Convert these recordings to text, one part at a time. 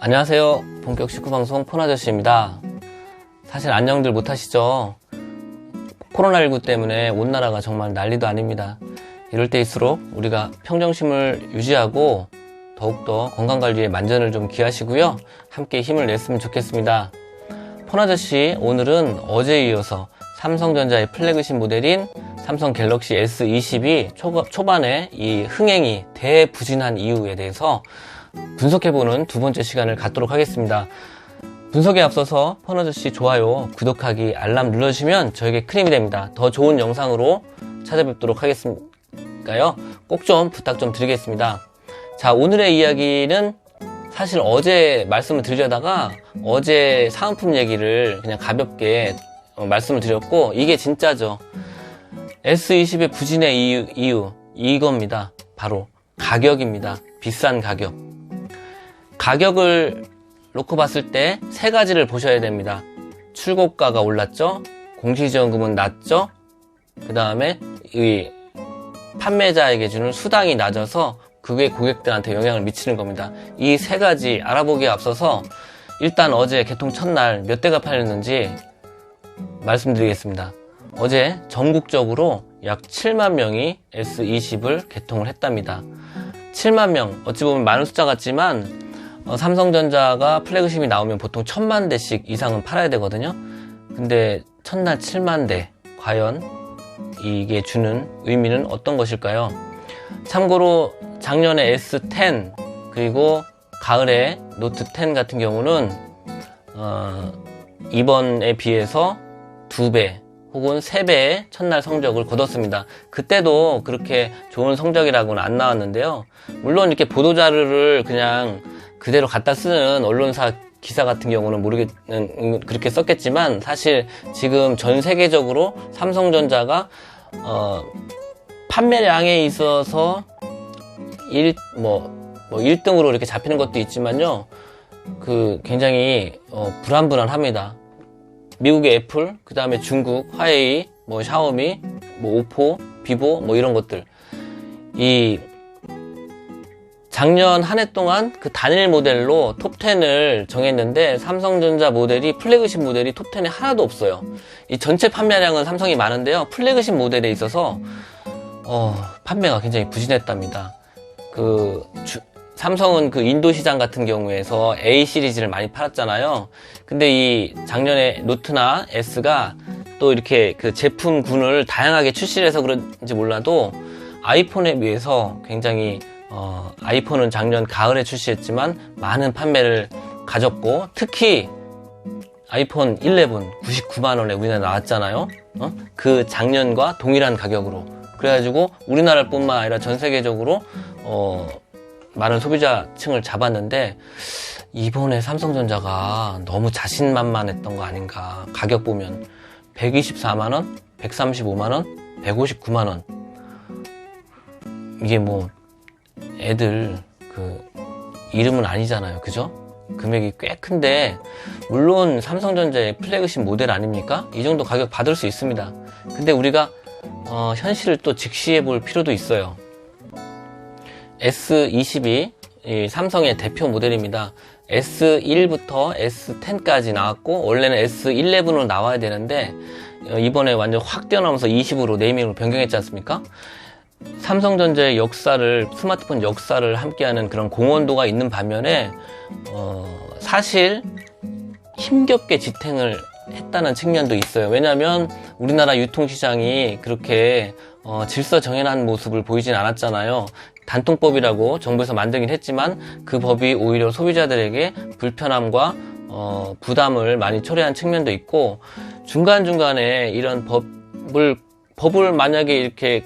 안녕하세요. 본격 식후방송 폰아저씨입니다. 사실 안녕들 못하시죠? 코로나19 때문에 온 나라가 정말 난리도 아닙니다. 이럴 때일수록 우리가 평정심을 유지하고 더욱더 건강관리에 만전을 좀 기하시고요. 함께 힘을 냈으면 좋겠습니다. 폰아저씨, 오늘은 어제에 이어서 삼성전자의 플래그십 모델인 삼성 갤럭시 S20이 초반에 이 흥행이 대부진한 이유에 대해서 분석해보는 두 번째 시간을 갖도록 하겠습니다. 분석에 앞서서 폰아저씨 좋아요, 구독하기, 알람 눌러주시면 저에게 큰 힘이 됩니다. 더 좋은 영상으로 찾아뵙도록 하겠으니까요. 꼭 좀 부탁 좀 드리겠습니다. 자, 오늘의 이야기는 사실 어제 말씀을 드리려다가 어제 사은품 얘기를 그냥 가볍게 말씀을 드렸고, 이게 진짜죠. S20의 부진의 이유 이겁니다. 바로 가격입니다. 비싼 가격. 가격을 놓고 봤을 때 세 가지를 보셔야 됩니다. 출고가가 올랐죠? 공시지원금은 낮죠? 그 다음에 이 판매자에게 주는 수당이 낮아서 그게 고객들한테 영향을 미치는 겁니다. 이 세 가지 알아보기에 앞서서 일단 어제 개통 첫날 몇 대가 팔렸는지 말씀드리겠습니다. 어제 전국적으로 약 7만 명이 S20을 개통을 했답니다. 7만 명, 어찌 보면 많은 숫자 같지만 삼성전자가 플래그십이 나오면 보통 1000만 대씩 이상은 팔아야 되거든요. 근데 첫날 7만 대, 과연 이게 주는 의미는 어떤 것일까요? 참고로 작년에 S10 그리고 가을에 노트 10 같은 경우는 이번에 비해서 2배 혹은 3배의 첫날 성적을 거뒀습니다. 그때도 그렇게 좋은 성적이라고는 안 나왔는데요. 물론 이렇게 보도자료를 그냥 그대로 갖다 쓰는 언론사 기사 같은 경우는 그렇게 썼겠지만, 사실 지금 전 세계적으로 삼성전자가 판매량에 있어서 1등으로 이렇게 잡히는 것도 있지만요, 굉장히 불안불안합니다. 미국의 애플, 그 다음에 중국 화웨이, 샤오미, 오포, 비보, 이런 것들. 작년 한 해 동안 그 단일 모델로 톱10을 정했는데, 삼성전자 모델이, 플래그십 모델이 톱10에 하나도 없어요. 이 전체 판매량은 삼성이 많은데요, 플래그십 모델에 있어서 판매가 굉장히 부진했답니다. 삼성은 인도 시장 같은 경우에서 A 시리즈를 많이 팔았잖아요. 근데 이 작년에 노트나 S가 또 이렇게 제품군을 다양하게 출시를 해서 그런지 몰라도 아이폰에 비해서 굉장히 아이폰은 작년 가을에 출시했지만 많은 판매를 가졌고, 특히 아이폰 11 99만원에 우리나라에 나왔잖아요. 그 작년과 동일한 가격으로. 그래가지고 우리나라뿐만 아니라 전 세계적으로 많은 소비자층을 잡았는데, 이번에 삼성전자가 너무 자신만만했던 거 아닌가. 가격 보면 124만원, 135만원, 159만원. 이게 애들 이름은 아니잖아요. 그죠? 금액이 꽤 큰데, 물론 삼성전자의 플래그십 모델 아닙니까? 이 정도 가격 받을 수 있습니다. 근데 우리가 현실을 또 직시해 볼 필요도 있어요. S20이 삼성의 대표 모델입니다. S1부터 S10까지 나왔고, 원래는 S11으로 나와야 되는데 이번에 완전 확 뛰어나면서 20으로 네이밍으로 변경했지 않습니까? 삼성전자의 역사를, 스마트폰 역사를 함께하는 그런 공헌도가 있는 반면에 사실 힘겹게 지탱을 했다는 측면도 있어요. 왜냐하면 우리나라 유통시장이 그렇게 질서정연한 모습을 보이진 않았잖아요. 단통법이라고 정부에서 만들긴 했지만 그 법이 오히려 소비자들에게 불편함과 부담을 많이 초래한 측면도 있고, 중간중간에 이런 법을 만약에 이렇게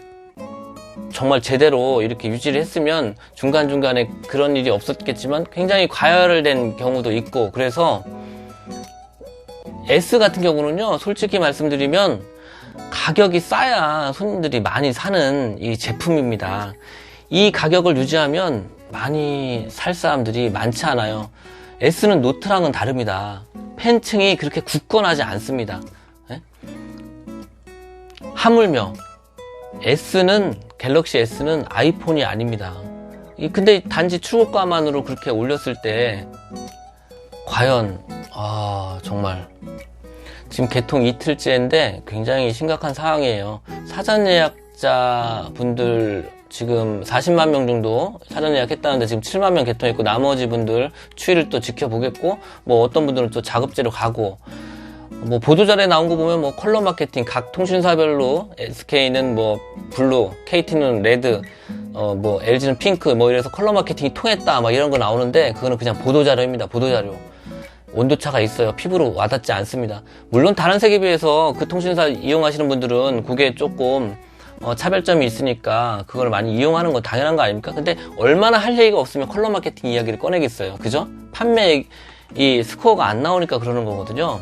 정말 제대로 이렇게 유지를 했으면 중간중간에 그런 일이 없었겠지만 굉장히 과열된 경우도 있고, 그래서 S 같은 경우는요, 솔직히 말씀드리면 가격이 싸야 손님들이 많이 사는 이 제품입니다. 이 가격을 유지하면 많이 살 사람들이 많지 않아요. S는 노트랑은 다릅니다. 팬층이 그렇게 굳건하지 않습니다. 하물며 갤럭시 S는 아이폰이 아닙니다. 근데 단지 출고가만으로 그렇게 올렸을 때 과연 정말 지금 개통 이틀째인데 굉장히 심각한 상황이에요. 사전 예약자 분들 지금 40만 명 정도 사전 예약했다는데 지금 7만 명 개통했고, 나머지 분들 추이를 또 지켜보겠고, 뭐 어떤 분들은 또 작업제로 가고, 뭐 보도자료에 나온 거 보면 뭐 컬러 마케팅 각 통신사별로 SK는 뭐 블루, KT는 레드, 뭐 LG는 핑크, 뭐 이래서 컬러 마케팅이 통했다 막 이런 거 나오는데, 그거는 그냥 보도자료입니다. 보도자료. 온도차가 있어요. 피부로 와닿지 않습니다. 물론 다른 색에 비해서 그 통신사 이용하시는 분들은 그게 조금 차별점이 있으니까 그걸 많이 이용하는 건 당연한 거 아닙니까? 근데 얼마나 할 얘기가 없으면 컬러 마케팅 이야기를 꺼내겠어요. 그죠? 판매 이 스코어가 안 나오니까 그러는 거거든요.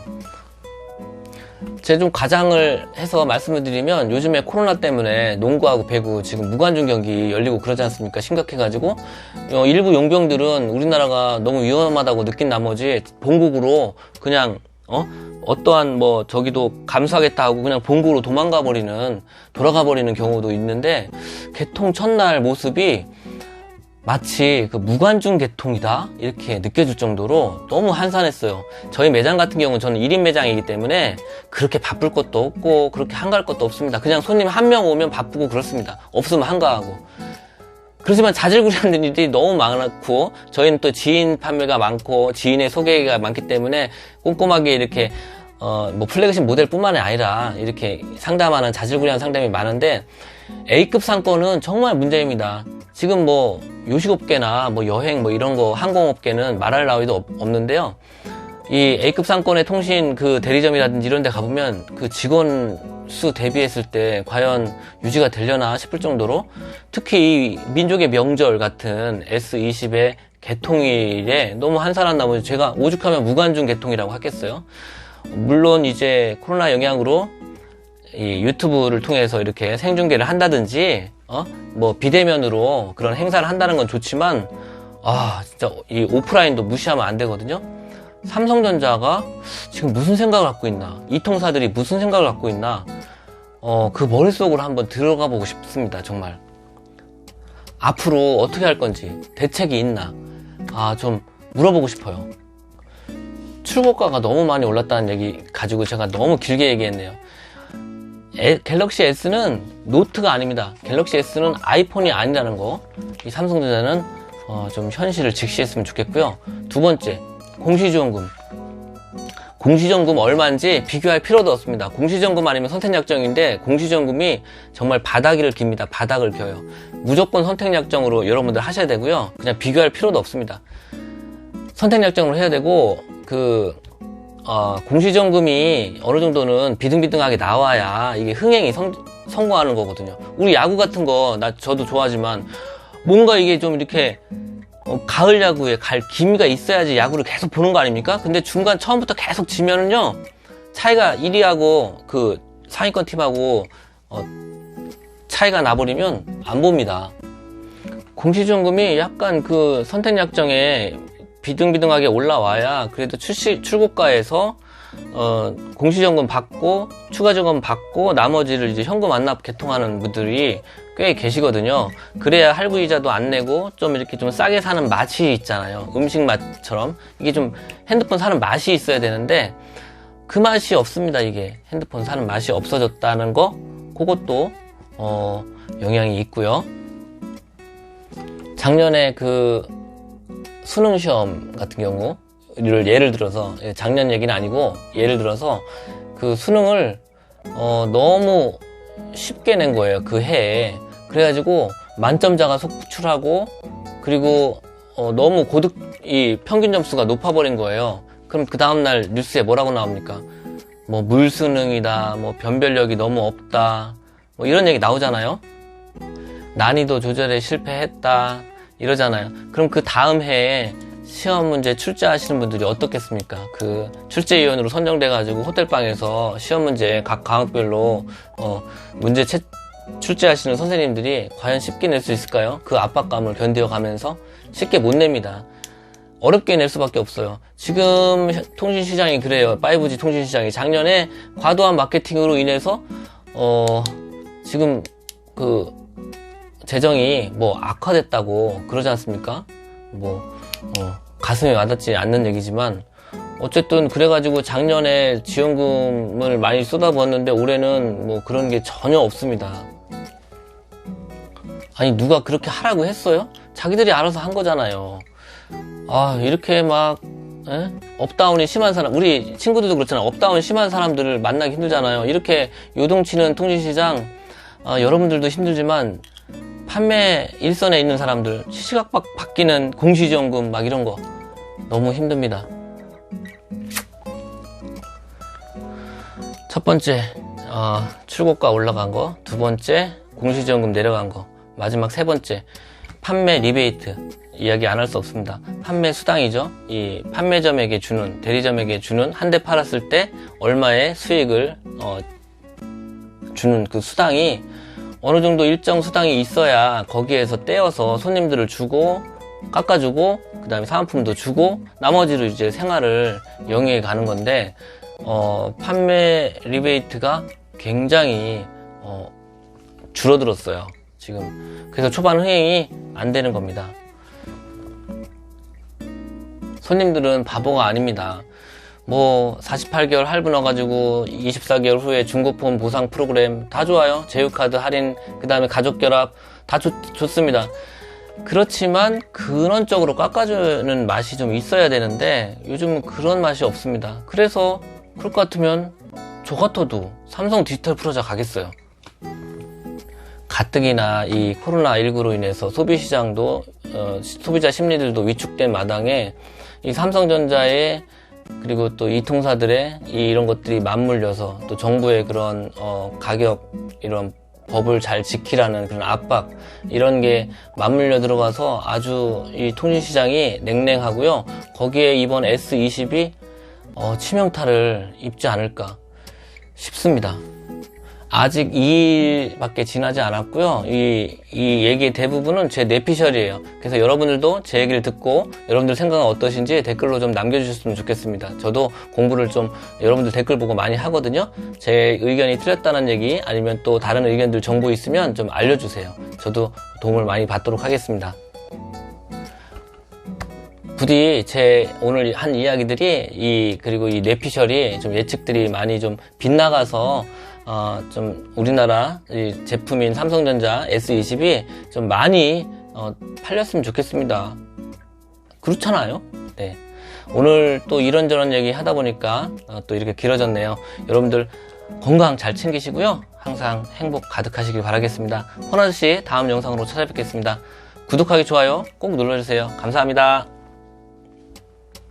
제가 좀 가장을 해서 말씀을 드리면, 요즘에 코로나 때문에 농구하고 배구 지금 무관중 경기 열리고 그러지 않습니까? 심각해가지고 일부 용병들은 우리나라가 너무 위험하다고 느낀 나머지 본국으로 그냥 어떠한 뭐 저기도 감수하겠다 하고 그냥 본국으로 돌아가 버리는 경우도 있는데, 개통 첫날 모습이 마치 그 무관중 개통이다 이렇게 느껴질 정도로 너무 한산했어요. 저희 매장 같은 경우는 저는 1인 매장이기 때문에 그렇게 바쁠 것도 없고 그렇게 한가할 것도 없습니다. 그냥 손님 한 명 오면 바쁘고 그렇습니다. 없으면 한가하고. 그렇지만 자질구레한 일이 너무 많고, 저희는 또 지인 판매가 많고 지인의 소개가 많기 때문에 꼼꼼하게 이렇게 뭐 플래그십 모델뿐만이 아니라 이렇게 상담하는 자질구레한 상담이 많은데, A급 상권은 정말 문제입니다. 지금 뭐 요식업계나 뭐 여행 뭐 이런 거 항공업계는 말할 나위도 없는데요. 이 A급 상권의 통신 그 대리점이라든지 이런 데 가보면 그 직원 수 대비했을 때 과연 유지가 되려나 싶을 정도로, 특히 이 민족의 명절 같은 S20의 개통일에 너무 한산한 나머지 제가 오죽하면 무관중 개통이라고 하겠어요. 물론 이제 코로나 영향으로 이 유튜브를 통해서 이렇게 생중계를 한다든지 뭐 비대면으로 그런 행사를 한다는 건 좋지만, 진짜 이 오프라인도 무시하면 안 되거든요. 삼성전자가 지금 무슨 생각을 갖고 있나, 이 통사들이 무슨 생각을 갖고 있나, 그 머릿속으로 한번 들어가 보고 싶습니다. 정말 앞으로 어떻게 할 건지 대책이 있나 좀 물어보고 싶어요. 출고가가 너무 많이 올랐다는 얘기 가지고 제가 너무 길게 얘기했네요. 갤럭시 S는 노트가 아닙니다. 갤럭시 S는 아이폰이 아니라는 거, 이 삼성전자는 좀 현실을 직시했으면 좋겠고요. 두 번째, 공시지원금. 공시지원금 얼마인지 비교할 필요도 없습니다. 공시지원금 아니면 선택약정인데, 공시지원금이 정말 바닥을 깁니다. 바닥을 겨요. 무조건 선택약정으로 여러분들 하셔야 되고요. 그냥 비교할 필요도 없습니다. 선택약정으로 해야 되고, 공시지원금이 어느 정도는 비등비등하게 나와야 이게 흥행이 성공하는 거거든요. 우리 야구 같은 거 저도 좋아하지만 뭔가 이게 좀 이렇게 가을 야구에 갈 기미가 있어야지 야구를 계속 보는 거 아닙니까? 근데 중간 처음부터 계속 지면은요, 차이가 1위하고 그 상위권 팀하고 차이가 나버리면 안 봅니다. 공시지원금이 약간 그 선택약정에 비등비등하게 올라와야 그래도 출고가에서 공시지원금 받고 추가지원금 받고 나머지를 이제 현금 완납 개통하는 분들이 꽤 계시거든요. 그래야 할부이자도 안 내고 좀 이렇게 좀 싸게 사는 맛이 있잖아요. 음식 맛처럼 이게 좀 핸드폰 사는 맛이 있어야 되는데 그 맛이 없습니다. 이게 핸드폰 사는 맛이 없어졌다는 거, 그것도 영향이 있고요. 작년에 그 수능 시험 같은 경우를 예를 들어서, 작년 얘기는 아니고 예를 들어서 그 수능을 너무 쉽게 낸 거예요. 그 해에. 그래가지고 만점자가 속출하고, 그리고 너무 이 평균 점수가 높아버린 거예요. 그럼 그 다음날 뉴스에 뭐라고 나옵니까? 뭐 물수능이다, 뭐 변별력이 너무 없다, 뭐 이런 얘기 나오잖아요. 난이도 조절에 실패했다 이러잖아요. 그럼 그 다음 해에 시험 문제 출제하시는 분들이 어떻겠습니까? 그 출제위원으로 선정돼가지고 호텔방에서 시험 문제 각 과목별로 문제 출제하시는 선생님들이 과연 쉽게 낼 수 있을까요? 그 압박감을 견뎌가면서 쉽게 못 냅니다. 어렵게 낼 수밖에 없어요. 지금 통신시장이 그래요. 5G 통신시장이 작년에 과도한 마케팅으로 인해서 지금 그 재정이 뭐 악화됐다고 그러지 않습니까? 뭐 가슴에 와닿지 않는 얘기지만 어쨌든 그래가지고 작년에 지원금을 많이 쏟아부었는데 올해는 뭐 그런 게 전혀 없습니다. 아니 누가 그렇게 하라고 했어요? 자기들이 알아서 한 거잖아요. 아 이렇게 막 업다운이 심한 사람, 우리 친구들도 그렇잖아요. 업다운 심한 사람들을 만나기 힘들잖아요. 이렇게 요동치는 통신시장, 여러분들도 힘들지만 판매 일선에 있는 사람들, 시시각각 바뀌는 공시지원금 막 이런 거 너무 힘듭니다. 첫 번째 출고가 올라간 거, 두 번째 공시지원금 내려간 거, 마지막 세 번째 판매 리베이트. 이야기 안 할 수 없습니다. 판매 수당이죠. 이 판매점에게 주는, 대리점에게 주는, 한 대 팔았을 때 얼마의 수익을 주는 그 수당이 어느 정도 일정 수당이 있어야 거기에서 떼어서 손님들을 주고 깎아주고 그 다음에 사은품도 주고 나머지로 이제 생활을 영위해 가는 건데 판매 리베이트가 굉장히 줄어들었어요 지금. 그래서 초반 흥행이 안 되는 겁니다. 손님들은 바보가 아닙니다. 뭐 48개월 할부 넣어가지고 24개월 후에 중고폰 보상 프로그램 다 좋아요. 제휴카드 할인, 그 다음에 가족결합 다 좋습니다. 그렇지만 근원적으로 깎아주는 맛이 좀 있어야 되는데 요즘은 그런 맛이 없습니다. 그래서 그럴 것 같으면 저 같아도 삼성 디지털 프로자 가겠어요. 가뜩이나 이 코로나19로 인해서 소비시장도 소비자 심리들도 위축된 마당에 이 삼성전자의 그리고 또 이 통사들의 이런 것들이 맞물려서 또 정부의 그런 가격 이런 법을 잘 지키라는 그런 압박 이런 게 맞물려 들어가서 아주 이 통신시장이 냉랭하고요. 거기에 이번 S20이 치명타를 입지 않을까 싶습니다. 아직 2일밖에 지나지 않았고요. 이 얘기의 대부분은 제 뇌피셜이에요. 그래서 여러분들도 제 얘기를 듣고 여러분들 생각은 어떠신지 댓글로 좀 남겨주셨으면 좋겠습니다. 저도 공부를 좀 여러분들 댓글 보고 많이 하거든요. 제 의견이 틀렸다는 얘기 아니면 또 다른 의견들 정보 있으면 좀 알려주세요. 저도 도움을 많이 받도록 하겠습니다. 부디 제 오늘 한 이야기들이 그리고 이 뇌피셜이 좀 예측들이 많이 좀 빗나가서 좀 우리나라 이 제품인 삼성전자 S20이 좀 많이 팔렸으면 좋겠습니다. 그렇잖아요. 네. 오늘 또 이런저런 얘기 하다 보니까 또 이렇게 길어졌네요. 여러분들 건강 잘 챙기시고요. 항상 행복 가득하시길 바라겠습니다. 폰아저씨 다음 영상으로 찾아뵙겠습니다. 구독하기, 좋아요 꼭 눌러주세요. 감사합니다.